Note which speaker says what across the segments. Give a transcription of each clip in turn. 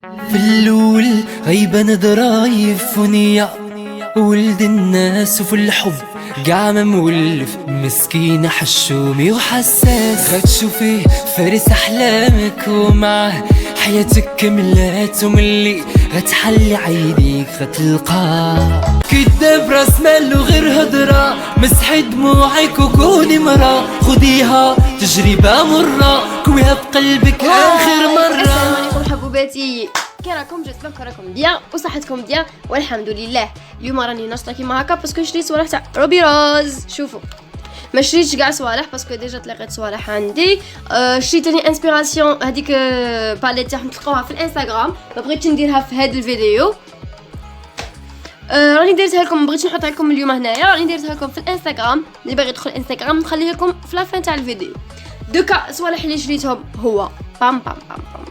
Speaker 1: في الأول غيبة ضرايف ونية ولد الناس وفي الحب قاع مولف مسكين حشومي وحساس غتشوفيه فارس أحلامك ومعه حياتك كملات وملي غتحلي عينيك غتلقاه كداب راس مالو غير هضرة مسحي دموعك وكوني مرة خديها تجربة مرة كويها بقلبك آخر مرة.
Speaker 2: السلام عليكم حبوباتي، كي راكم؟ جيسبر راكم بيان وصحتكم بيان والحمد لله. اليوم راني ناشطه كيما هكا باسكو شريت صوالح تاع روبي روز. شوفوا ما شريتش كاع صوالح باسكو ديجا تلقيت صوالح عندي. شريتني انسبيراسيون هذيك باليت تاعهم تلقاوها في الانستغرام، ما بغيتش نديرها في هذا الفيديو. راني درتها لكم، بغيت نحطها لكم اليوم هنايا، راني درتها لكم في الانستغرام. اللي باغي يدخل الانستغرام نخليه لكم في لافين تاع الفيديو. دوكا الصوالح اللي شريتهم هو بام بام بام بام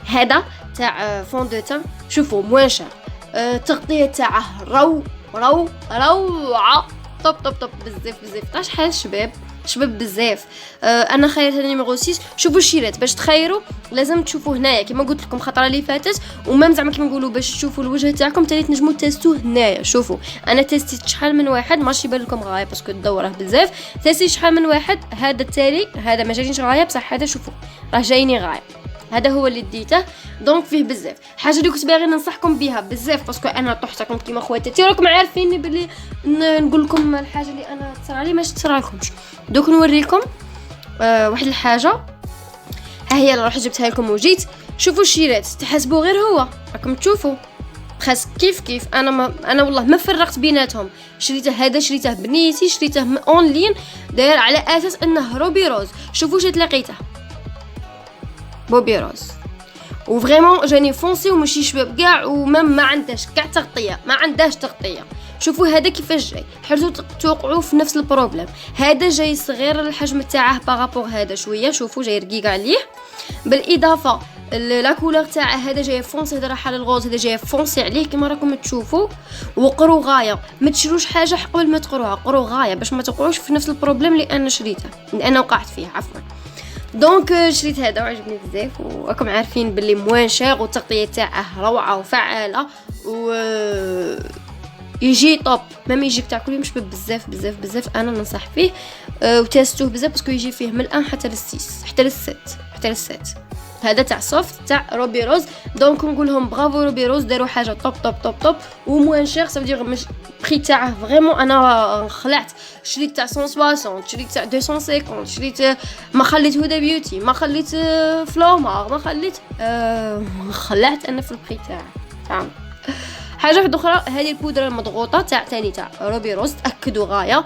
Speaker 2: هذا تاع فون دو تان. شوفوا موان شار، التغطيه تاعه روعه طب طب طب بزاف تاع شحال شباب بزاف. انا خيرت نيميرو 6. شوفوا الشيرات باش تخيروا لازم تشوفوا هنايا كما قلت لكم خطره اللي فاتت، ومام زعما كيما نقولوا باش تشوفوا الوجه تاعكم تاني تنجموا تيستوه هنايا. شوفوا انا تيستيت شحال من واحد، ماشي يبان لكم غايه باسكو الدوره بزاف، تيستيت شحال من واحد. هذا التالي هذا ما جاينيش غايه بصح هذا شوفوا راه جايني غايه، هذا هو اللي ديته. دونك فيه بزاف حاجه اللي كنت باغي ننصحكم بها بزاف باسكو انا طحتكم كيما خواتاتي، راكم عارفين بلي نقول لكم الحاجه اللي انا تصرى لي ماشي تصرى لكمش. دوك نوريكم واحد الحاجه، ها هي اللي راح جبتها لكم وجيت. شوفوا الشيرات تحسبوا غير هو راكم تشوفوا خاص كيف انا والله ما فرقت بيناتهم. شريته هذا شريته بنيتي، شريته اونلاين داير على اساس انه روبي روز. شوفوا واش لقيته بوبي روز وفريمون جاني فونسي وماشي شباب كاع، ومام ما عندهاش كاع تغطيه، ما عندهاش تغطيه. شوفوا هذا كيفاش جاي، حرزوا توقعوا في نفس البروبليم. هذا جاي صغير الحجم تاعه بارابور هذا شويه، شوفوا جاي رقيق عليه. بالاضافه لا كولور تاعه هذا جاي فونسي، هذا راح على الغوز، هذا جاي فونسي عليه كما راكم تشوفوا. وقروا غايه، ما تشروش حاجه قبل ما تقروها، قروا غايه باش ما تقعوش في نفس البروبليم اللي انا شريته، اللي انا وقعت فيه عفوا. دونك شريت هذا وعجبني بزاف، وراكم عارفين باللي موان شاغ والتغطيه تاعه روعه وفعاله و يجي طوب. مام يجيك تاع كل يوم شباب بزاف انا ننصح فيه. وتيستوه بزاف باسكو يجي فيه من الان حتى للسيس حتى للسات. هذا تاع سوفت تاع روبي روز. دونك نقول لهم برافو روبي روز، داروا حاجه طوب وموان شير. سا دير مش بري تاعه فريمون انا خلعت. شريت تاع 160، شريت تاع 250، شريت ما خليت هدى بيوتي، ما خليت فلومار، ما خليت خلعت انا في البري تاعه. حاجه واحده اخرى، هذه البودره المضغوطه تاع تاني تاع روبي روز، تاكدوا غايه.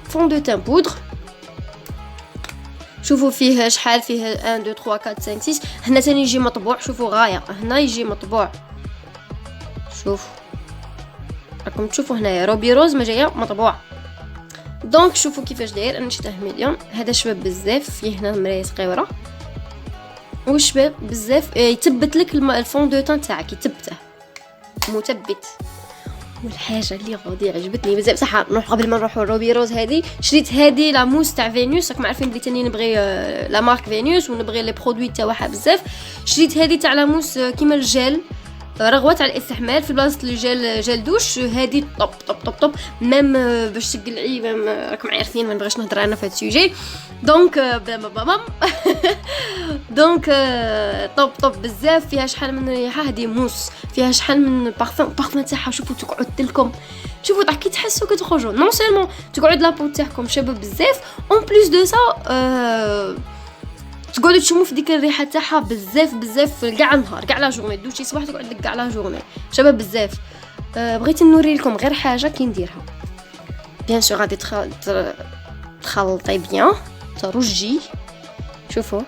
Speaker 2: فون دو تان بودر. شوفوا فيه شحال، فيه 1 2 3 4 5 6. هنا ثاني يجي مطبوع، شوفوا غايه هنا يجي مطبوع. شوفوا راكم تشوفوا هنايا روبي روز ما جايه مطبوع. دونك شوفوا كيفاش داير. انا شريته مليون. هذا شباب بزاف، فيه هنا مرايه صغيره وشباب بزاف. يثبت لك الفون دو تان تاعك، يثبته مثبت. والحاجه اللي غادي عجبتني بزاف صح، نروح قبل ما نروحوا روبي روز. هذه شريت هذه لا موس تاع فينوس، راكم عارفين بلي تاني نبغي لا مارك فينوس ونبغي لي برودوي تاعها بزاف. شريت هذه تاع لا موس كيما الجل رغوه تاع الاستحمال في بلاصه الجل دوش. هذه طب ميم باش تقلعي، ميم راكم عارفين ما نبغيش نهضر انا في هذا السوجي. دونك بام دونك طب بزاف. فيها شحال من ريحه، هذه موس فيها شحال من بارفان تاعها. شوفوا تقعد لكم، شوفوا طاح كي تحسوا كتخرجوا نون سيرمون تقعد لابو تاعكم شباب بزاف، اون بليس دو سا تقعدوا تشموا في ديك الريحه تاعها بزاف كاع النهار كاع لا جورني. دوشي صباح تقعد لك كاع لا جورني شباب بزاف. بغيت نوري لكم غير حاجه كي نديرها. بيان سور غادي تخلطي بيان ترجي. شوفوا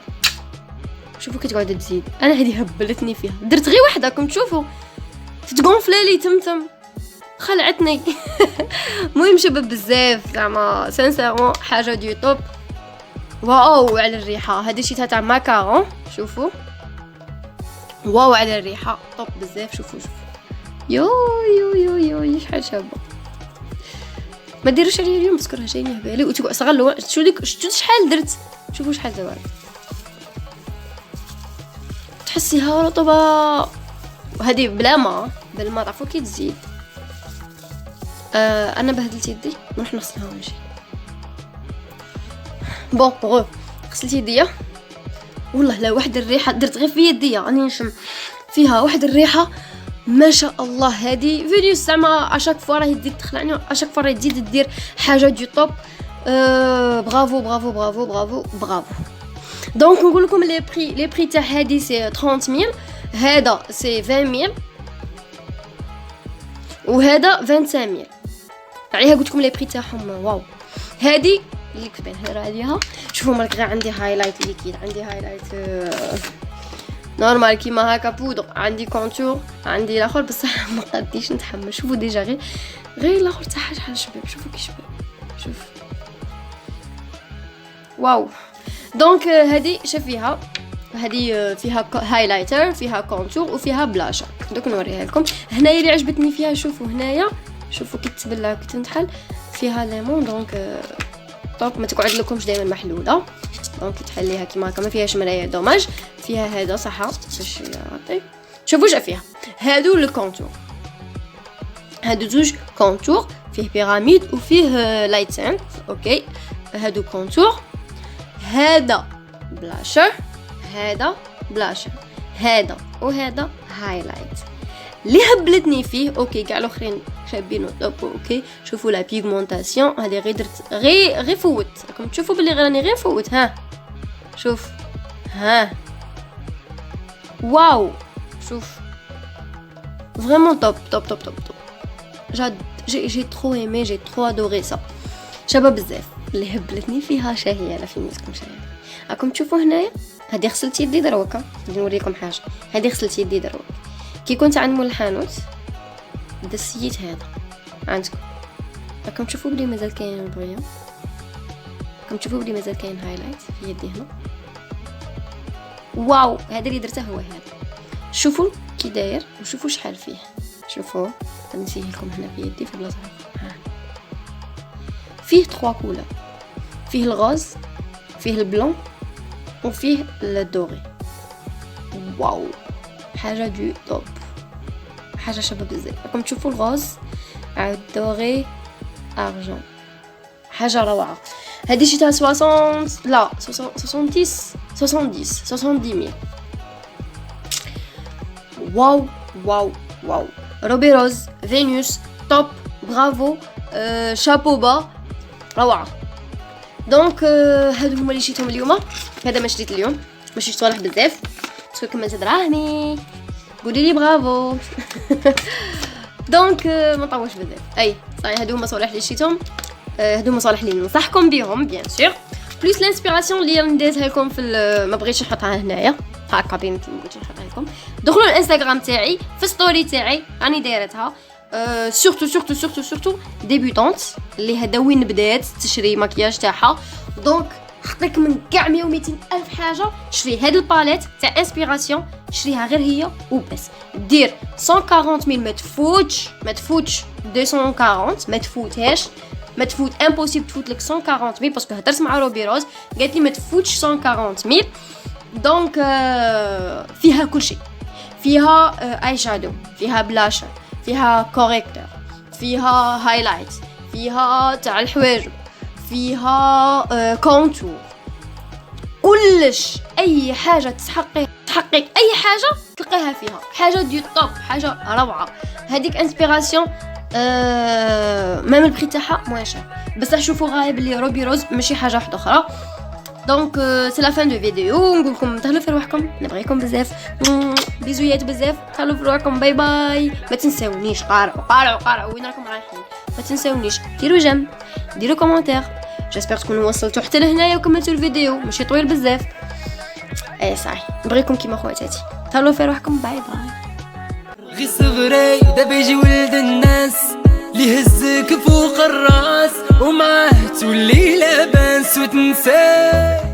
Speaker 2: كي تقعد تزيد. انا هذه هبلتني فيها، درت غير وحده راكم تشوفوا تتغونفلا لي تمتم خلعتني. المهم شباب بزاف زعما سانسيرمون حاجه دي توب. واو على الريحه. هذه شيتها تاع ماكارون. شوفوا واو على الريحه طب بزاف. شوفوا يو شحال شابه. ما ديروش عليا اليوم باسكو راه جايني بالي وتقعد صغلوا. شفتوا شحال درت؟ شوفوا شحال دابا تحسيها رطبه، وهذه بلا ما بالما تعرفوا كي تزيد. انا بهدلت يدي نروح نغسلها ونجي. بون غو غسلت يديا، والله لا واحد الريحه درت غير في يديا راني نشم فيها واحد الريحه ما شاء الله. هذه فيديو زعما اشاك فوا راهي تزيد تخلعني، اشاك فوا راهي تزيد دير حاجه دي طوب. برافو برافو برافو برافو برافو. دونك نقول لكم لي بري تاع هذه سي 30000، هذا سي 20000 وهذا 25000. عليها قلت لكم لي بري تاعهم واو. هذه اللي كتبان هنا عليها شوفوا مالك غير عندي هايلايت ليكيد، عندي هايلايت نورمال كيما هكا بودر، عندي كونتور، عندي الاخر بصح ما قديش نتحمل. شوفوا ديجا غير الاخر تاع حاجه شباب، شوفوا كي شباب شوف واو. دونك هذه شوفيها، هذه فيها هايلايتر، فيها كونتور وفيها بلاشر. دوك نوريها لكم. هنايا اللي عجبتني فيها شوفوا هنايا، شوفوا كي تبلع كي تنحل فيها ليمون. دونك طوب ما تقعد لكمش دائما محلوله. دونك تحليها كيما هكا ما فيهاش مرايه دوماج. فيها هذا صح باش يعطي. شوفوا جا فيها هادو لو كونتور، هادو زوج كونتور، فيه بيراميد وفيه لايت سنت. اوكي هادو كونتور، هذا بلاشر، هذا بلاشر، هذا وهذا هايلايت. اللي هبلتني فيه اوكي كاع الاخرين شابين طوب اوكي. شوفوا لا بيغمونطاسيون هذه غير درت غير فوت، راكم تشوفوا بلي راني غير فوت. ها شوف ها واو شوف فريمون توب توب توب توب توب. جي ترو ايمي، جي ترو ادوري سا. شابه بزاف. اللي هبلتني فيها شاهيه لا في مسكم شاهيه. راكم تشوفوا هنايا هذه غسلت يدي دروكا. نوريكم حاجه، هذه غسلت يدي دروك كي كنت عند مول الحانوت دسيت هذا عندكم. راكم تشوفوا بلي مازال كاين البغيان، راكم تشوفوا بلي مازال كاين هايلايت في يدي هنا. واو هذا اللي درته هو هذا. شوفوا كي داير وشوفوا شحال فيه. شوفوا نسيه لكم هنا في يدي في بلاصه ها. فيه 3 كولور، فيه الغاز، فيه البلون وفيه الدوري. واو حاجه دو توب، حاجه شابه بزاف. راكم تشوفوا الغاز عاد دوري ارجون، حاجه روعه. هذه شتها 60 لا 70000. واو واو واو. روبي روز فينوس توب برافو شابو با روعه. دونك هادو هما اللي شريتهم اليوم. هذا ما شريت اليوم، ما شريت صالح بزاف باسكو كملت دراهمي. قولي لي برافو. دونك ما نطولش بزاف. اي صحيح هادو هما صالح اللي شريتهم، هادو هما صالح اللي ننصحكم بهم بيان سور. بليس الانسبيراسيون اللي نديتها لكم في ما بغيتش نحطها هنايا هاكا بينتي، ما بغيتش نحطها لكم. دخلوا الانستغرام تاعي في ستوري تاعي راني دايرتها. سورتو سورتو سورتو سورتو ديبيوتونت اللي هذا وين بدات تشري مكياج تاعها. دونك حطيك من كاع 100 و 200 الف حاجه. شري هاد الباليت تاع انسبيراسيون، شريها غير هي وبس. دير 140000 ما تفوتش 240 ما تفوتهاش، ما تفوت امبوسيبل تفوت لك 140000 باسكو هدرت مع روبي روز قالت لي ما تفوتش 140000. دونك فيها كل شيء، فيها اي شادو، فيها بلاشر، فيها كوريكتور، فيها هايلايت، فيها تاع الحواجب، فيها كونتور، كلش اي حاجه تحقق اي حاجه تلقاها فيها. حاجه دي توب، حاجه روعه. هذيك انسبيراسيون ميم البري تاعها موان شير، بصح شوفوا غايب اللي روبي روز ماشي حاجه واحده اخرى. دونك سي لا فان دو فيديو. نقول لكم تهلاو في روحكم، نبغيكم بزاف، بيزويات بزاف، تهلاو في روحكم، باي باي. ما تنساونيش قارعوا وين راكم رايحين. ما تنساونيش ديروا جيم، ديروا كومونتير. جيسبر تكونوا وصلتوا حتى لهنايا وكملتوا الفيديو، ماشي طويل بزاف. اي صحيح نبغيكم كيما خواتاتي. تهلاو في روحكم، باي باي.
Speaker 1: غي صغري دابا يجي ولد الناس اللي يهزك فوق الراس ومعاه تولي لاباس وتنساه.